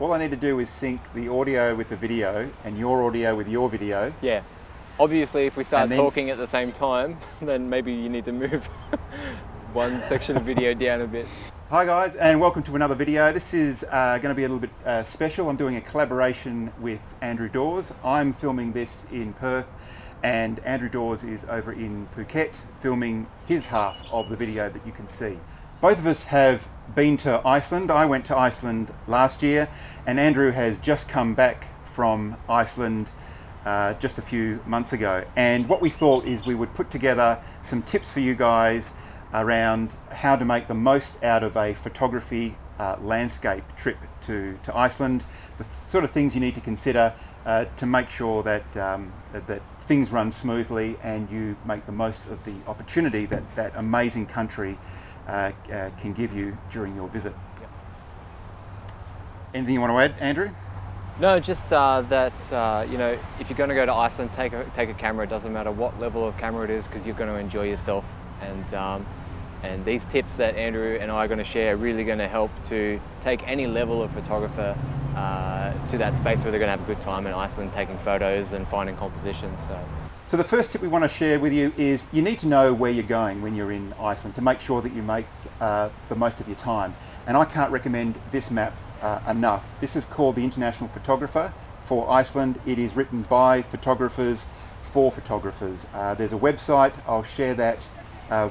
all I need to do is sync the audio with the video and your audio with your video. Yeah. Obviously, if we start then, talking at the same time, then maybe you need to move one section of video down a bit. Hi guys, and welcome to another video. This is going to be a little bit special. I'm doing a collaboration with Andrew Dawes. I'm filming this in Perth, and Andrew Dawes is over in Phuket filming his half of the video that you can see. Both of us have been to Iceland. I went to Iceland last year, and Andrew has just come back from Iceland just a few months ago. And what we thought is we would put together some tips for you guys around how to make the most out of a photography landscape trip to Iceland, the sort of things you need to consider to make sure that that things run smoothly and you make the most of the opportunity that that amazing country can give you during your visit. Yep. Anything you want to add, Andrew? No, just that you know, if you're going to go to Iceland, take a camera. It doesn't matter what level of camera it is, because you're going to enjoy yourself. And these tips that Andrew and I are going to share are really going to help to take any level of photographer to that space where they're going to have a good time in Iceland, taking photos and finding compositions. So the first tip we want to share with you is you need to know where you're going when you're in Iceland to make sure that you make the most of your time. And I can't recommend this map enough. This is called the International Photographer for Iceland. It is written by photographers for photographers. There's a website. I'll share that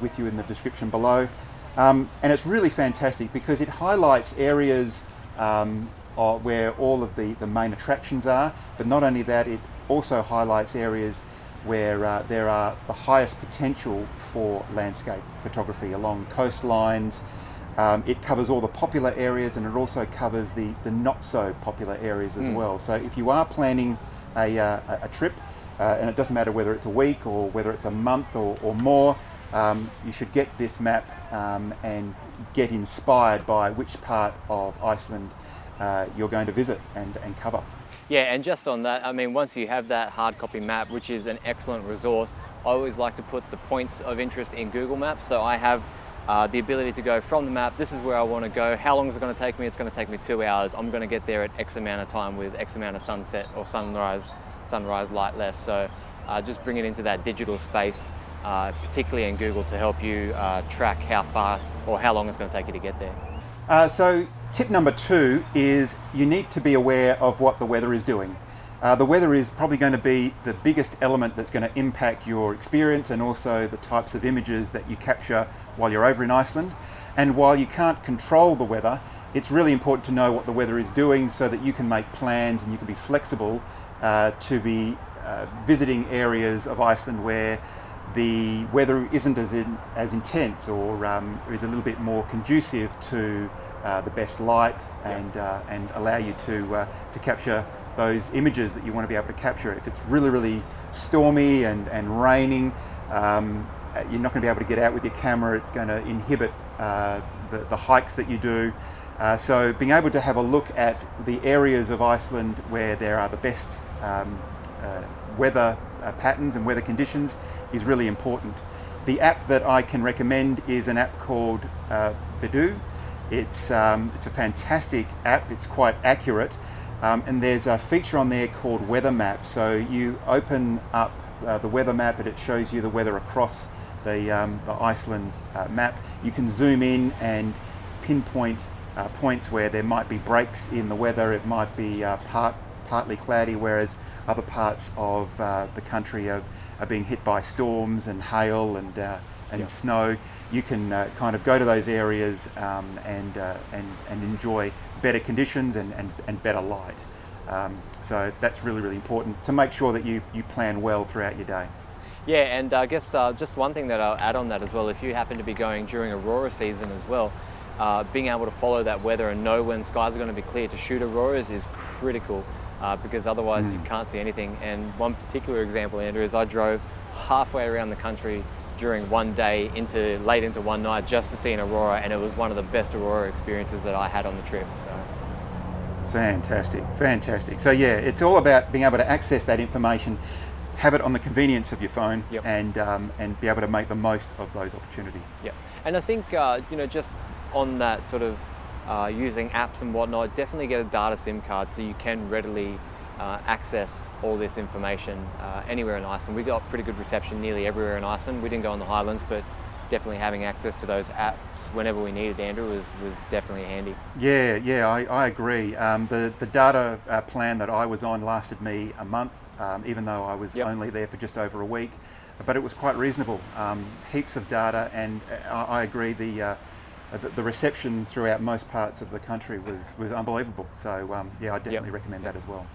with you in the description below. And it's really fantastic because it highlights areas where all of the main attractions are, but not only that, it also highlights areas where there are the highest potential for landscape photography along coastlines. It covers all the popular areas, and it also covers the not so popular areas as well. So if you are planning a trip, and it doesn't matter whether it's a week or whether it's a month or more, you should get this map and get inspired by which part of Iceland you're going to visit and cover. Yeah, and just on that, I mean, once you have that hard copy map, which is an excellent resource, I always like to put the points of interest in Google Maps. So I have the ability to go from the map, this is where I want to go, how long is it going to take me? It's going to take me 2 hours. I'm going to get there at X amount of time with X amount of sunset or sunrise light left. So just bring it into that digital space, particularly in Google, to help you track how fast or how long it's going to take you to get there. So tip number 2 is you need to be aware of what the weather is doing. The weather is probably going to be the biggest element that's going to impact your experience and also the types of images that you capture while you're over in Iceland. And while you can't control the weather, it's really important to know what the weather is doing so that you can make plans and you can be flexible to be visiting areas of Iceland where the weather isn't as intense or is a little bit more conducive to the best light and allow you to capture those images that you want to be able to capture. If it's really stormy and raining, you're not going to be able to get out with your camera. It's going to inhibit the hikes that you do. So being able to have a look at the areas of Iceland where there are the best weather patterns and weather conditions is really important. The app that I can recommend is an app called Vedur. It's a fantastic app. It's quite accurate, and there's a feature on there called Weather Map. So you open up the weather map and it shows you the weather across the Iceland map. You can zoom in and pinpoint points where there might be breaks in the weather. It might be partly cloudy, whereas other parts of the country are being hit by storms and hail and snow. You can kind of go to those areas and enjoy better conditions and better light. So that's really important to make sure that you plan well throughout your day. Yeah, and I guess just one thing that I'll add on that as well, if you happen to be going during aurora season as well, being able to follow that weather and know when skies are going to be clear to shoot auroras is critical. Because otherwise you can't see anything. And one particular example, Andrew, is I drove halfway around the country during one day late into one night just to see an aurora, and it was one of the best aurora experiences that I had on the trip. So. Fantastic. So yeah, it's all about being able to access that information, have it on the convenience of your phone, and be able to make the most of those opportunities. Yeah, and I think you know, just on that sort of using apps and whatnot, definitely get a data SIM card so you can readily access all this information anywhere in Iceland. We got pretty good reception nearly everywhere in Iceland. We didn't go on the Highlands, but definitely having access to those apps whenever we needed, Andrew, was definitely handy. Yeah, I agree. The data plan that I was on lasted me a month, even though I was only there for just over a week, but it was quite reasonable. Heaps of data, and I agree, the reception throughout most parts of the country was unbelievable. So yeah, I definitely recommend that as well.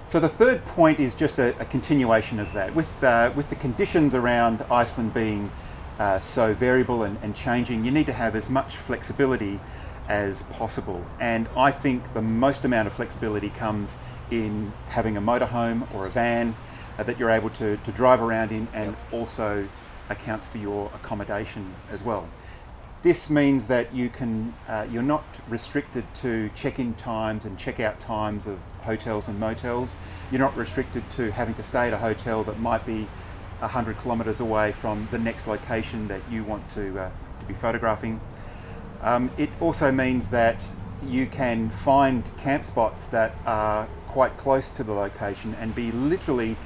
So the third point is just a continuation of that. With the conditions around Iceland being so variable and changing, you need to have as much flexibility as possible. And I think the most amount of flexibility comes in having a motorhome or a van that you're able to drive around in, and also accounts for your accommodation as well. This means that you can, you're not restricted to check-in times and check-out times of hotels and motels. You're not restricted to having to stay at a hotel that might be 100 kilometres away from the next location that you want to be photographing. It also means that you can find camp spots that are quite close to the location and be literally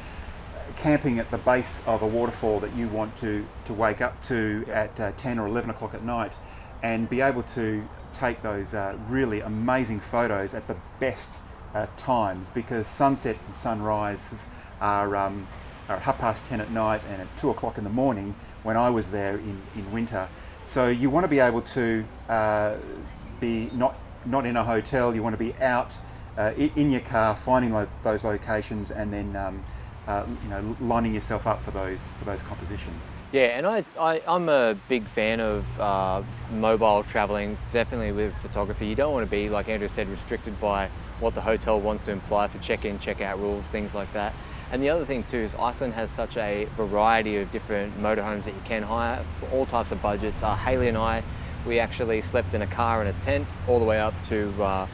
camping at the base of a waterfall that you want to wake up to at 10 or 11 o'clock at night, and be able to take those really amazing photos at the best times, because sunset and sunrise are 10:30 at night and at 2 o'clock in the morning when I was there in winter. So you want to be able to be not in a hotel. You want to be out in your car, finding those locations, and then lining yourself up for those compositions. Yeah, and I'm a big fan of mobile traveling, definitely with photography. You don't want to be, like Andrew said, restricted by what the hotel wants to imply for check-in, check-out rules, things like that. And the other thing too is Iceland has such a variety of different motorhomes that you can hire for all types of budgets. Haley and I, we actually slept in a car and a tent all the way up to,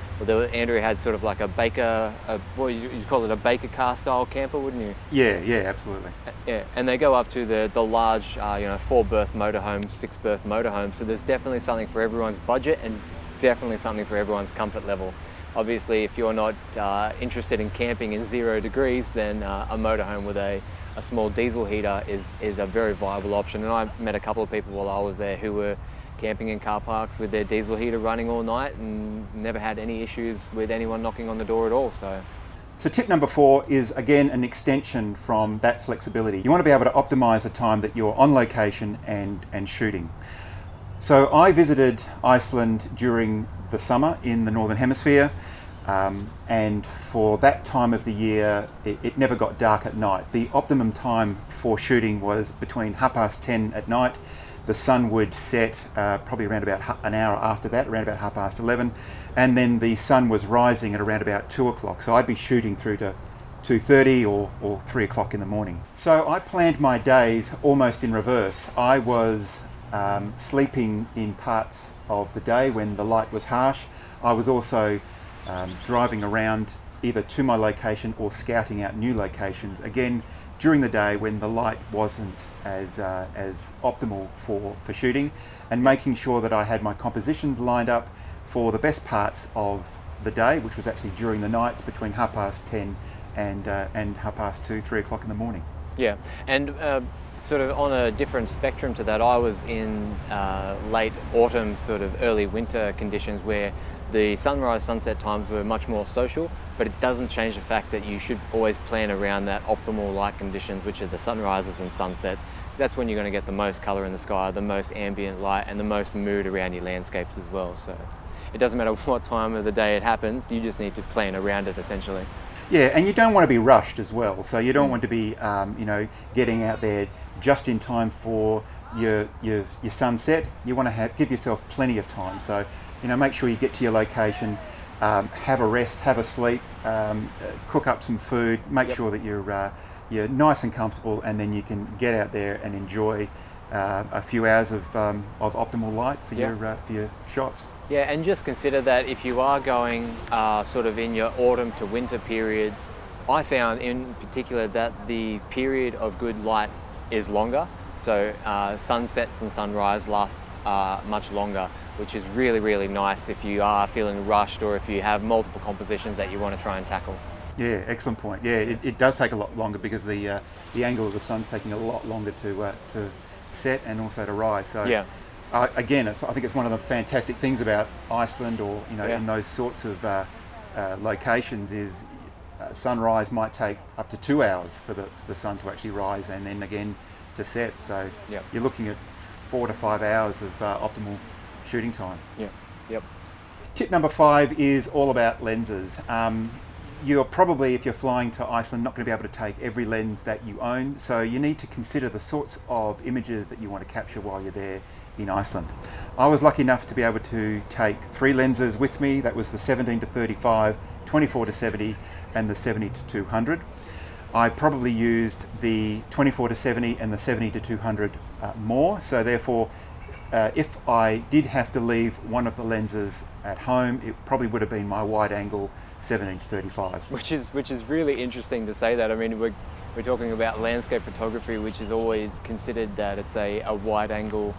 Andrew had sort of like a Baker, you'd call it a Baker car style camper, wouldn't you? Yeah, absolutely. Yeah, and they go up to the large, 4-berth motorhome, 6-berth motorhome. So there's definitely something for everyone's budget and definitely something for everyone's comfort level. Obviously, if you're not interested in camping in 0 degrees, then a motorhome with a small diesel heater is a very viable option. And I met a couple of people while I was there who were camping in car parks with their diesel heater running all night and never had any issues with anyone knocking on the door at all. So tip number 4 is, again, an extension from that flexibility. You want to be able to optimize the time that you're on location and shooting. So I visited Iceland during the summer in the Northern Hemisphere, and for that time of the year it never got dark at night. The optimum time for shooting was between 10:30 at night. The sun would set probably around about an hour after that, around about 11:30, and then the sun was rising at around about 2 o'clock. So I'd be shooting through to 2:30 or 3 o'clock in the morning. So I planned my days almost in reverse. I was sleeping in parts of the day when the light was harsh. I was also driving around either to my location or scouting out new locations, again during the day when the light wasn't as optimal for shooting, and making sure that I had my compositions lined up for the best parts of the day, which was actually during the nights between 10:30 and 2:30, 3 o'clock in the morning. Yeah, and sort of on a different spectrum to that, I was in late autumn, sort of early winter conditions where the sunrise sunset times were much more social, but it doesn't change the fact that you should always plan around that optimal light conditions, which are the sunrises and sunsets. That's when you're going to get the most colour in the sky, the most ambient light, and the most mood around your landscapes as well. So it doesn't matter what time of the day it happens, you just need to plan around it essentially. Yeah, and you don't want to be rushed as well. So you don't want to be, getting out there just in time for your sunset. You want to give yourself plenty of time. So, make sure you get to your location, have a rest, have a sleep, cook up some food, make sure that you're nice and comfortable, and then you can get out there and enjoy a few hours of optimal light for your shots. Yeah, and just consider that if you are going sort of in your autumn to winter periods, I found in particular that the period of good light is longer. So sunsets and sunrise last much longer. which is really, really nice if you are feeling rushed or if you have multiple compositions that you want to try and tackle. Yeah, excellent point. Yeah, it does take a lot longer because the angle of the sun's taking a lot longer to set and also to rise. So Yeah. Again, I think it's one of the fantastic things about Iceland, or in those sorts of locations, is sunrise might take up to 2 hours for the sun to actually rise and then again to set. So you're looking at 4 to 5 hours of optimal shooting time. Yep. Tip number 5 is all about lenses. You're probably, if you're flying to Iceland, not going to be able to take every lens that you own, so you need to consider the sorts of images that you want to capture while you're there in Iceland. I was lucky enough to be able to take 3 lenses with me. That was the 17 to 35, 24 to 70 and the 70 to 200. I probably used the 24 to 70 and the 70 to 200 more, so therefore if I did have to leave one of the lenses at home, it probably would have been my wide angle 17 to 35. Which is really interesting to say that. I mean, we're talking about landscape photography, which is always considered that it's a wide angle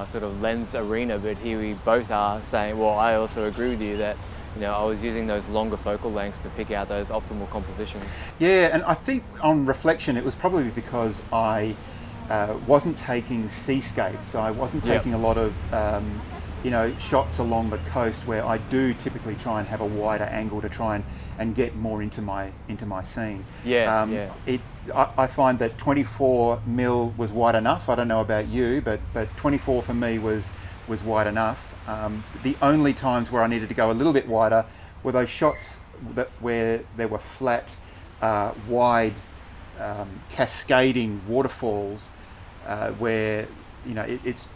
sort of lens arena, but here we both are saying, well, I also agree with you that I was using those longer focal lengths to pick out those optimal compositions. Yeah, and I think on reflection it was probably because I wasn't taking seascapes, so I wasn't taking a lot of shots along the coast where I do typically try and have a wider angle to try and get more into my scene. I find that 24 mil was wide enough. I don't know about you, but 24 for me was wide enough. The only times where I needed to go a little bit wider were those shots where there were flat, wide, cascading waterfalls, where it's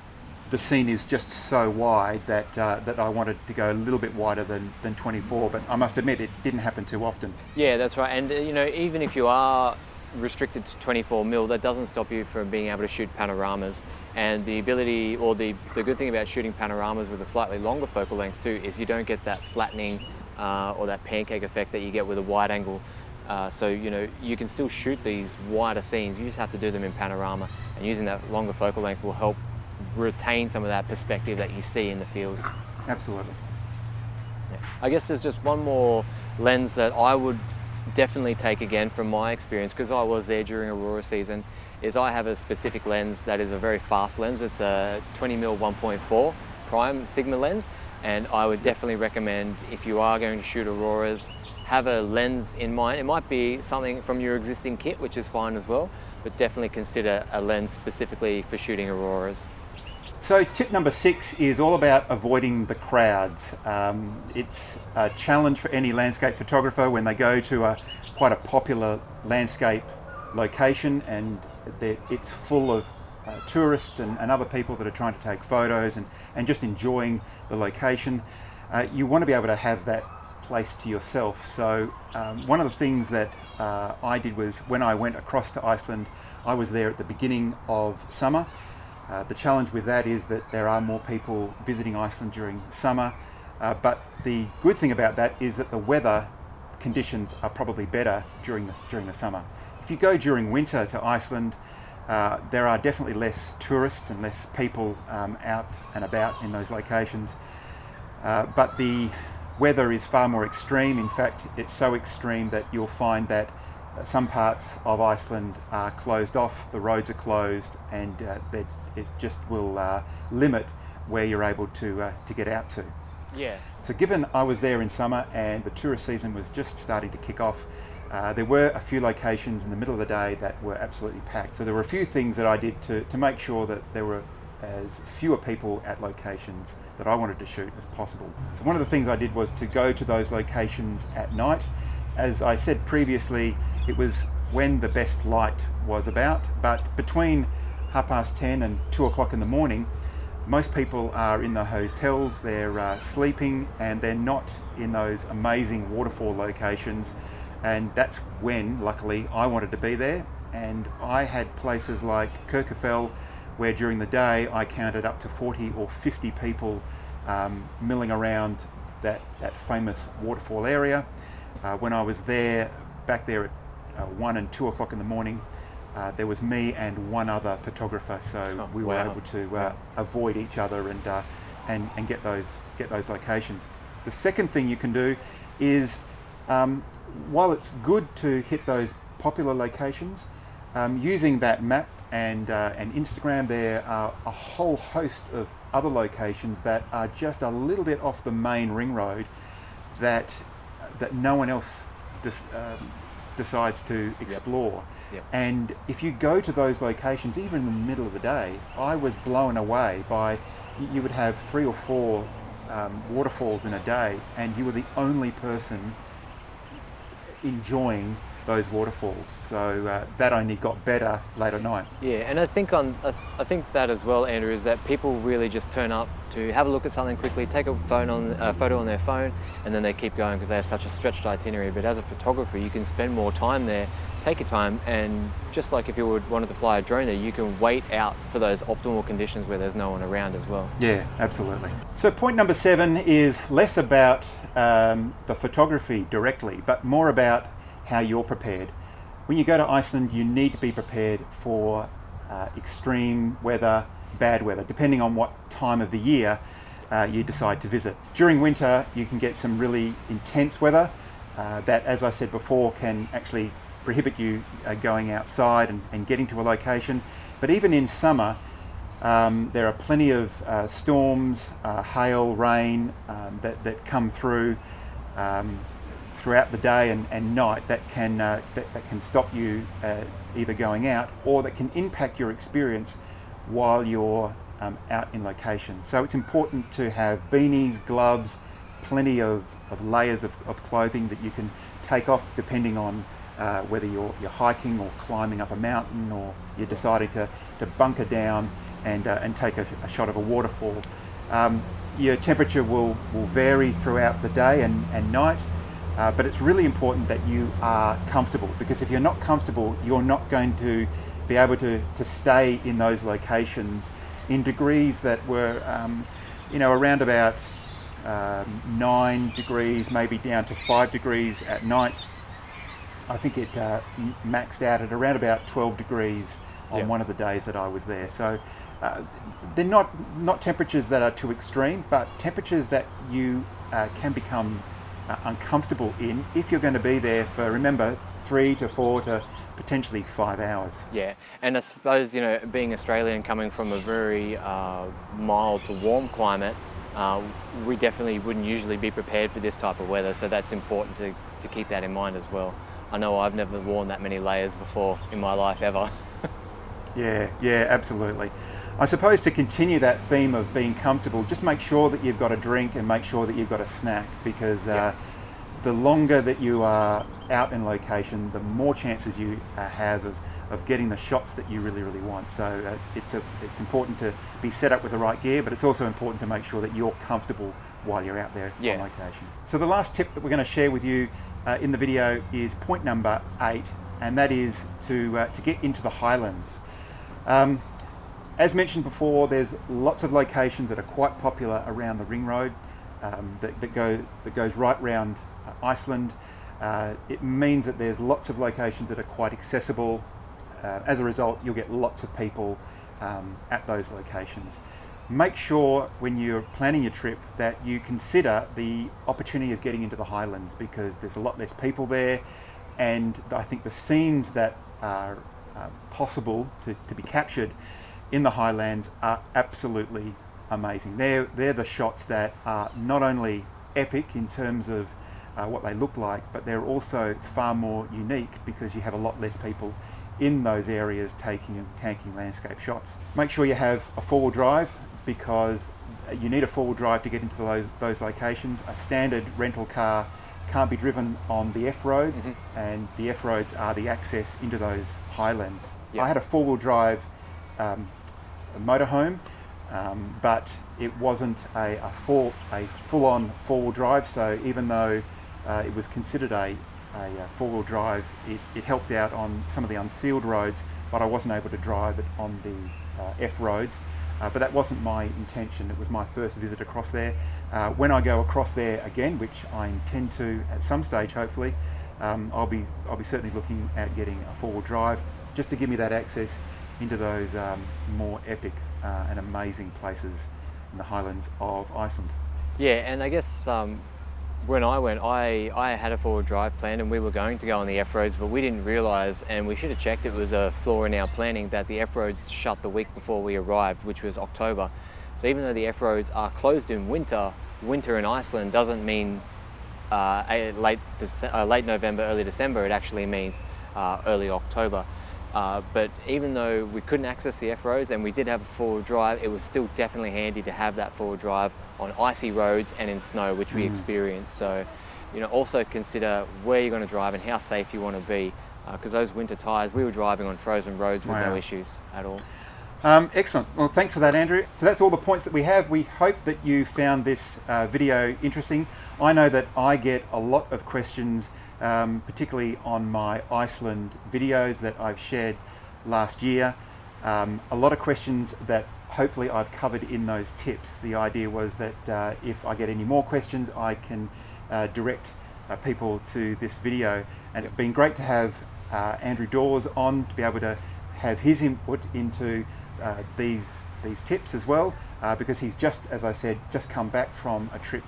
the scene is just so wide that I wanted to go a little bit wider than 24, but I must admit it didn't happen too often. Yeah, that's right. And even if you are restricted to 24 mil, that doesn't stop you from being able to shoot panoramas. And the ability, or the good thing about shooting panoramas with a slightly longer focal length too, is you don't get that flattening or that pancake effect that you get with a wide angle. So you can still shoot these wider scenes. You just have to do them in panorama, and using that longer focal length will help retain some of that perspective that you see in the field. Absolutely. Yeah. I guess there's just one more lens that I would definitely take again from my experience, because I was there during Aurora season, is I have a specific lens that is a very fast lens. It's a 20mm 1.4 prime Sigma lens, and I would definitely recommend, if you are going to shoot auroras, have a lens in mind. It might be something from your existing kit, which is fine as well, but definitely consider a lens specifically for shooting auroras. So tip number 6 is all about avoiding the crowds. It's a challenge for any landscape photographer when they go to quite a popular landscape location and it's full of tourists and other people that are trying to take photos and just enjoying the location. You want to be able to have that place to yourself. So one of the things that I did was, when I went across to Iceland, I was there at the beginning of summer. The challenge with that is that there are more people visiting Iceland during summer, but the good thing about that is that the weather conditions are probably better during the summer. If you go during winter to Iceland, there are definitely less tourists and less people out and about in those locations, but the weather is far more extreme. In fact, it's so extreme that you'll find that some parts of Iceland are closed off, the roads are closed, and it just will limit where you're able to get out to. Yeah. So given I was there in summer and the tourist season was just starting to kick off, there were a few locations in the middle of the day that were absolutely packed. So there were a few things that I did to make sure that there were as fewer people at locations that I wanted to shoot as possible. So one of the things I did was to go to those locations at night. As I said previously, it was when the best light was about, but between 10:30 and 2 o'clock in the morning, most people are in the hotels, they're sleeping, and they're not in those amazing waterfall locations. And that's when, luckily, I wanted to be there. And I had places like Kirkafell, where during the day I counted up to 40 or 50 people milling around that famous waterfall area. When I was there, back there at 1 and 2 o'clock in the morning, there was me and one other photographer, so we were able to avoid each other and and get those locations. The second thing you can do is, while it's good to hit those popular locations, using that map and Instagram, there are a whole host of other locations that are just a little bit off the main ring road that no one else decides to explore. Yep. And if you go to those locations, even in the middle of the day, I was blown away by, you would have 3 or 4 waterfalls in a day, and you were the only person enjoying those waterfalls. So that only got better late at night. Yeah, and I think that as well, Andrew, is that people really just turn up to have a look at something quickly, take a photo on their phone, and then they keep going because they have such a stretched itinerary. But as a photographer, you can spend more time there, take your time, and just like if you wanted to fly a drone there, you can wait out for those optimal conditions where there's no one around as well. Yeah, absolutely. So point number 7 is less about the photography directly, but more about how you're prepared. When you go to Iceland, you need to be prepared for extreme weather, bad weather, depending on what time of the year you decide to visit. During winter, you can get some really intense weather that, as I said before, can actually prohibit you going outside and getting to a location. But even in summer, there are plenty of storms, hail, rain that come through throughout the day and night that can stop you either going out, or that can impact your experience while you're out in location. So it's important to have beanies, gloves, plenty of layers of clothing that you can take off depending on whether you're hiking or climbing up a mountain, or you're deciding to bunker down and take a shot of a waterfall. Your temperature will vary throughout the day and night. But it's really important that you are comfortable, because if you're not comfortable, you're not going to be able to stay in those locations in degrees that were, around about 9 degrees, maybe down to 5 degrees at night. I think it maxed out at around about 12 degrees on one of the days that I was there. So they're not temperatures that are too extreme, but temperatures that you can become uncomfortable in if you're going to be there for, remember, 3 to 4 to potentially 5 hours. Yeah, and I suppose, being Australian, coming from a very mild to warm climate, we definitely wouldn't usually be prepared for this type of weather, so that's important to keep that in mind as well. I know I've never worn that many layers before in my life ever. Yeah, absolutely. I suppose to continue that theme of being comfortable, just make sure that you've got a drink and make sure that you've got a snack, because the longer that you are out in location, the more chances you have of getting the shots that you really want. So it's important to be set up with the right gear, but it's also important to make sure that you're comfortable while you're out there on location. So the last tip that we're going to share with you in the video is point number 8, and that is to get into the highlands. As mentioned before, there's lots of locations that are quite popular around the ring road that goes right round Iceland. It means that there's lots of locations that are quite accessible. As a result, you'll get lots of people at those locations. Make sure when you're planning your trip that you consider the opportunity of getting into the highlands, because there's a lot less people there, and I think the scenes that are possible to be captured in the highlands are absolutely amazing. They're the shots that are not only epic in terms of what they look like, but they're also far more unique because you have a lot less people in those areas taking landscape shots. Make sure you have a four-wheel drive, because you need a four-wheel drive to get into those locations. A standard rental car can't be driven on the F roads, and the F roads are the access into those highlands. I had a four-wheel drive motorhome, but it wasn't a full-on four-wheel drive. So even though it was considered a four-wheel drive, it helped out on some of the unsealed roads, but I wasn't able to drive it on the F roads. But that wasn't my intention. It was my first visit across there. When I go across there again, which I intend to at some stage, hopefully, I'll be certainly looking at getting a four-wheel drive, just to give me that access into those more epic and amazing places in the highlands of Iceland. Yeah, and I guess when I went, I had a four-wheel drive plan and we were going to go on the F-roads, but we didn't realise, and we should have checked, it was a flaw in our planning, that the F-roads shut the week before we arrived, which was October. So even though the F-roads are closed in winter, winter in Iceland doesn't mean late November, early December. It actually means early October. But even though we couldn't access the F-roads and we did have a four-wheel drive, it was still definitely handy to have that four-wheel drive on icy roads and in snow, which we experienced. So, you know, also consider where you're going to drive and how safe you want to be, because those winter tyres, we were driving on frozen roads with no issues at all. Excellent. Well, thanks for that, Andrew. So that's all the points that we have. We hope that you found this video interesting. I know that I get a lot of questions, particularly on my Iceland videos that I've shared last year. A lot of questions that hopefully I've covered in those tips. The idea was that if I get any more questions, I can direct people to this video. And it's been great to have Andrew Dawes on to be able to have his input into these tips as well, because he's just, as I said, just come back from a trip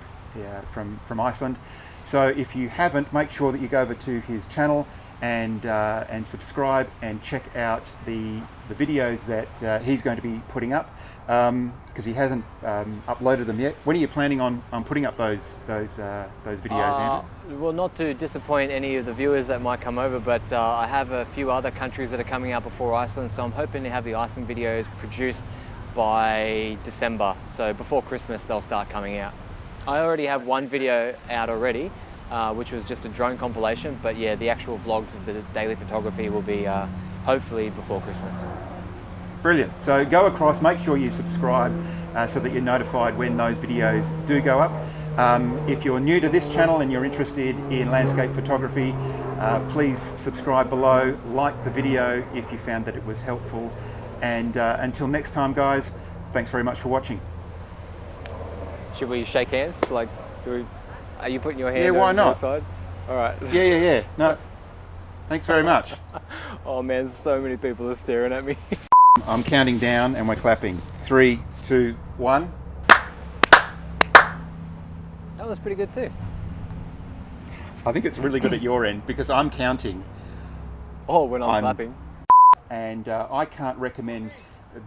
from Iceland. So if you haven't, make sure that you go over to his channel and subscribe and check out the videos that he's going to be putting up, because he hasn't uploaded them yet. When are you planning on putting up those videos, Andrew? Well, not to disappoint any of the viewers that might come over, but I have a few other countries that are coming out before Iceland, so I'm hoping to have the Iceland videos produced by December. So before Christmas they'll start coming out. I already have one video out already, which was just a drone compilation, but yeah, the actual vlogs of the daily photography will be hopefully before Christmas. Brilliant. So go across, make sure you subscribe so that you're notified when those videos do go up. If you're new to this channel and you're interested in landscape photography, please subscribe below, like the video if you found that it was helpful, and until next time, guys, thanks very much for watching. Should we shake hands? Like, are you putting your hand Yeah, why on not? your side? All right. Yeah. No, thanks very much. Oh man, so many people are staring at me. I'm counting down and we're clapping. 3, 2, 1. That was pretty good too. I think it's really good at your end because I'm counting. Oh, when I'm clapping. And I can't recommend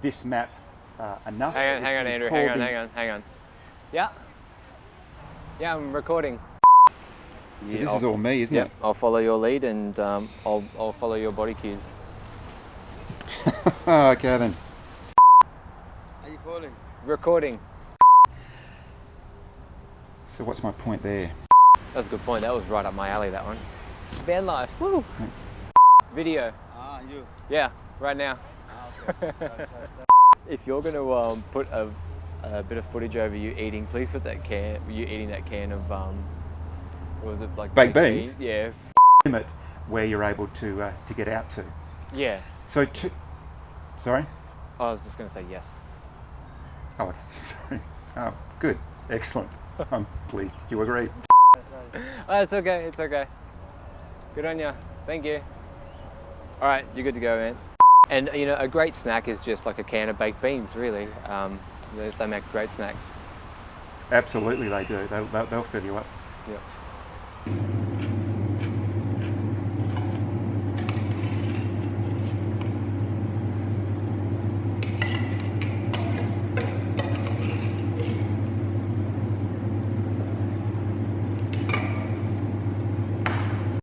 this map enough. Hang on, Andrew. Hang on. Yeah, I'm recording. So this is all me, isn't it? I'll follow your lead, and I'll follow your body cues. Okay then. Are you calling? Recording. So what's my point there? That was a good point. That was right up my alley, that one. Van life. Woo! Video. Ah, you. Yeah, right now. Ah, okay. Sorry. If you're going to put a bit of footage over you eating, please put that you eating that can of what was it, like baked beans? Yeah. Limit where you're able to get out to. Yeah. So sorry? I was just going to say yes. Oh, okay. Sorry. Oh, good. Excellent. I'm pleased you agree. Oh, it's okay. It's okay. Good on you. Thank you. All right, you're good to go, man. And you know, a great snack is just like a can of baked beans, really. They make great snacks. Absolutely, they do. They'll fill you up. Yeah.